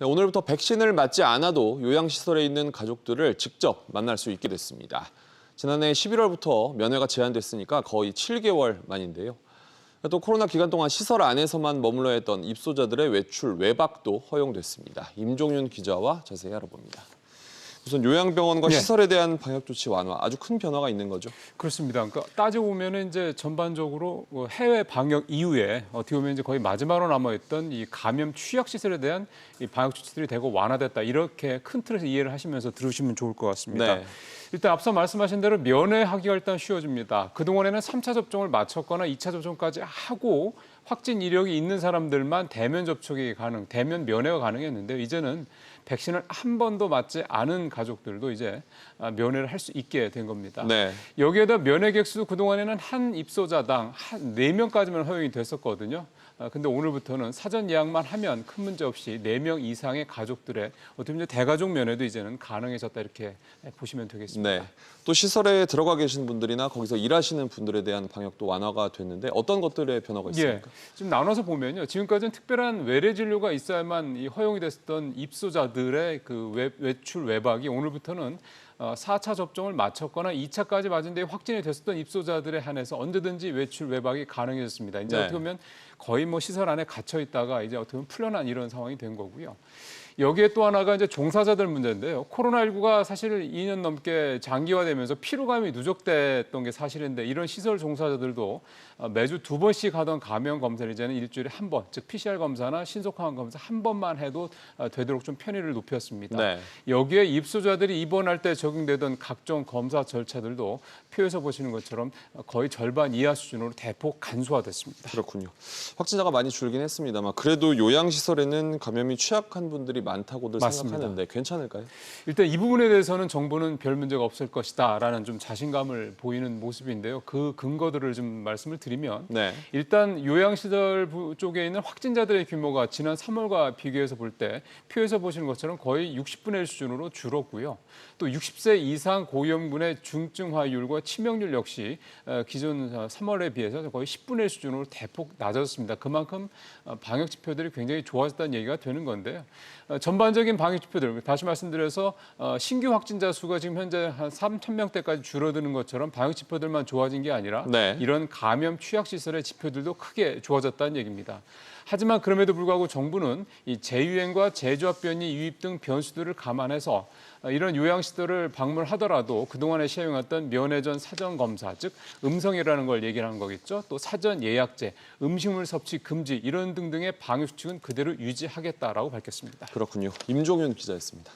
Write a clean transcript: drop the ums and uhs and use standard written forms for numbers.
네, 오늘부터 백신을 맞지 않아도 요양시설에 있는 가족들을 직접 만날 수 있게 됐습니다. 지난해 11월부터 면회가 제한됐으니까 거의 7개월 만인데요. 또 코로나 기간 동안 시설 안에서만 머물러 했던 입소자들의 외출, 외박도 허용됐습니다. 임종윤 기자와 자세히 알아봅니다. 우선 요양병원과 시설에 대한 방역 조치 완화, 아주 큰 변화가 있는 거죠. 그렇습니다. 그러니까 따지고 보면은 이제 전반적으로 해외 방역 이후에 어떻게 보면 이제 거의 마지막으로 남아있던 이 감염 취약 시설에 대한 이 방역 조치들이 되고 완화됐다. 이렇게 큰 틀에서 이해를 하시면서 들으시면 좋을 것 같습니다. 네. 일단 앞서 말씀하신 대로 면회하기가 일단 쉬워집니다. 그동안에는 3차 접종을 마쳤거나 2차 접종까지 하고 확진 이력이 있는 사람들만 대면 접촉이 가능, 대면 면회가 가능했는데 이제는 백신을 한 번도 맞지 않은 가족들도 이제 면회를 할 수 있게 된 겁니다. 네. 여기에다 면회 객수도 그동안에는 한 입소자당 한 4명까지만 허용이 됐었거든요. 근데 오늘부터는 사전 예약만 하면 큰 문제 없이 4명 이상의 가족들의 어떻게 보면 대가족 면회도 이제는 가능해졌다 이렇게 보시면 되겠습니다. 네. 또 시설에 들어가 계신 분들이나 거기서 일하시는 분들에 대한 방역도 완화가 됐는데 어떤 것들의 변화가 있습니까? 좀 나눠서 보면요. 지금까지는 특별한 외래 진료가 있어야만 이 허용이 됐었던 입소자들의 그 외출 외박이 오늘부터는 4차 접종을 마쳤거나 2차까지 맞은 뒤에 확진이 됐었던 입소자들에 한해서 언제든지 외출 외박이 가능해졌습니다. 이제 네. 어떻게 보면 거의 뭐 시설 안에 갇혀 있다가 이제 어떻게 보면 풀려난 이런 상황이 된 거고요. 여기에 또 하나가 이제 종사자들 문제인데요. 코로나19가 사실 2년 넘게 장기화되면서 피로감이 누적됐던 게 사실인데 이런 시설 종사자들도 매주 2번씩 하던 감염 검사를 이제는 일주일에 한 번, 즉 PCR 검사나 신속항원 검사 한 번만 해도 되도록 좀 편의를 높였습니다. 네. 여기에 입소자들이 입원할 때 적용되던 각종 검사 절차들도 표에서 보시는 것처럼 거의 절반 이하 수준으로 대폭 간소화됐습니다. 그렇군요. 확진자가 많이 줄긴 했습니다만 그래도 요양시설에는 감염이 취약한 분들이 많다고들 맞습니다. 생각하는데 괜찮을까요? 일단 이 부분에 대해서는 정부는 별 문제가 없을 것이다라는 좀 자신감을 보이는 모습인데요. 그 근거들을 좀 말씀을 드리면 네. 일단 요양시설 쪽에 있는 확진자들의 규모가 지난 3월과 비교해서 볼 때 표에서 보시는 것처럼 거의 60분의 1 수준으로 줄었고요. 또 60세 이상 고위험군의 중증화율과 치명률 역시 기존 3월에 비해서 거의 10분의 1 수준으로 대폭 낮아졌습니다. 그만큼 방역 지표들이 굉장히 좋아졌다는 얘기가 되는 건데요. 전반적인 방역 지표들, 다시 말씀드려서 신규 확진자 수가 지금 현재 한 3,000명대까지 줄어드는 것처럼 방역 지표들만 좋아진 게 아니라 네. 이런 감염 취약시설의 지표들도 크게 좋아졌다는 얘기입니다. 하지만 그럼에도 불구하고 정부는 이 재유행과 재조합변이 유입 등 변수들을 감안해서 이런 요양시설을 방문하더라도 그동안에 시행했던 면회 전 사전 검사, 즉 음성이라는 걸 얘기를 하는 거겠죠. 또 사전 예약제, 음식물 섭취 금지 이런 등등의 방역 수칙은 그대로 유지하겠다라고 밝혔습니다. 그렇군요. 임종윤 기자였습니다.